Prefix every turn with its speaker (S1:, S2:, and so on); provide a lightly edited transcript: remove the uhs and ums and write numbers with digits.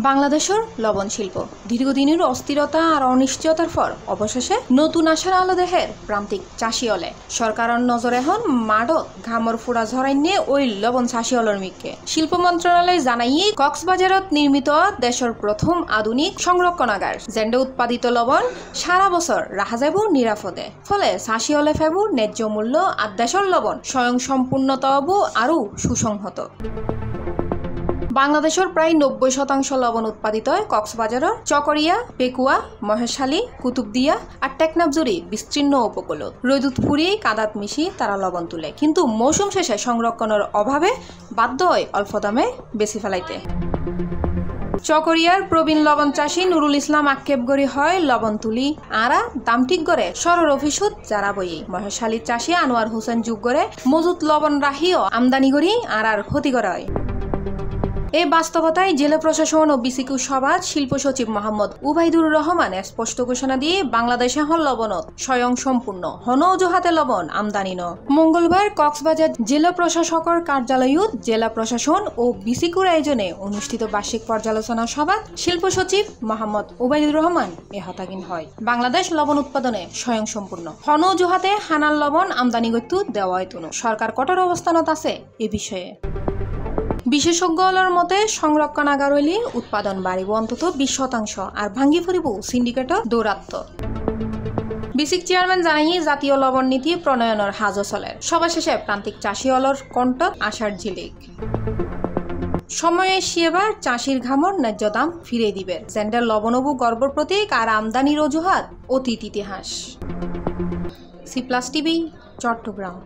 S1: বাংলাদেশের লবণ শিল্প দীর্ঘদিনের অস্থিরতা আর অনিশ্চয়তার পর অবশেষে নতুন আশার আলো দেহের প্রান্তিক চাষি হলে সরকারের নজর এখন মাঠত ঘামর ফুড়া ঝরাই নিয়ে ওই লবণ চাষি হলর মিককে শিল্প মন্ত্রণালয় জানাই কক্সবাজারত নির্মিত দেশের প্রথম আধুনিক সংরক্ষণাগার যেন্ডে উৎপাদিত লবণ সারা বছর রাখা যাব নিরাপদে ফলে চাষি হলে ফেবু ন্যায্য মূল্য আর দেশের লবণ স্বয়ং সম্পূর্ণতবু আরও সুসংহত। বাংলাদেশের প্রায় 90% লবণ উৎপাদিত হয় কক্সবাজারের চকরিয়া, পেকুয়া, মহেশখালী, কুতুবদিয়া আর টেকনাফজুড়ি বিস্তীর্ণ উপকূলত রৈদুত ফুরিয়ে কাদাত মিশি তারা লবণ তুলে, কিন্তু মৌসুম শেষে সংরক্ষণের অভাবে বাধ্য হয় অল্প দামে বেশি ফেলাইতে। চকরিয়ার প্রবীণ লবণ চাষী নুরুল ইসলাম আক্ষেপ গড়ি হয় লবণ তুলি আরা দাম ঠিক করে সরর অফিসত যারা বই। মহেশখালীর চাষী আনোয়ার হোসেন যুগ করে মজুত লবণ রাহিও আমদানি করি আর ক্ষতি করা হয়। এই বাস্তবতায় জেলা প্রশাসন ও বিসিকিউ সভাত শিল্প সচিব মোহাম্মদ উবাইদুর রহমান স্পষ্ট ঘোষণা দিয়ে বাংলাদেশে হল লবণত স্বয়ং সম্পূর্ণ হন অজুহাতে লবণ আমদানি ন। মঙ্গলবার কক্সবাজার জেলা প্রশাসকের কার্যালয়ত জেলা প্রশাসন ও বিসিকিউর আয়োজনে অনুষ্ঠিত বার্ষিক পর্যালোচনা সভাত শিল্প সচিব মোহাম্মদ উবাইদুর রহমান এ হতাগিন হয়। বাংলাদেশ লবণ উৎপাদনে স্বয়ং সম্পূর্ণ হন অজুহাতে হানাল লবণ আমদানি করতে দেওয়া হয়তো সরকার কঠোর অবস্থানত আছে এ বিষয়ে। বিশেষজ্ঞর মতে সংরক্ষণাগার হইলে উৎপাদন বাড়িব অন্তত 20% আর ভাঙ্গি ফুরিব সিন্ডিকেটর দৌরাত্ম। বিসিক চেয়ারম্যান জানাই জাতীয় লবণ নীতি প্রণয়নের হাজো চলে। সভা শেষে প্রান্তিক চাষি হলর কণ্ঠ আশার ঝিলিক। সময়ে এবার চাষির ঘামর ন্যায্য দাম ফিরে দিবে জেন্ডার লবণবু গর্বর প্রতীক আর আমদানির অজুহাত অতীত ইতিহাস। সি+ টিভি, চট্টগ্রাম।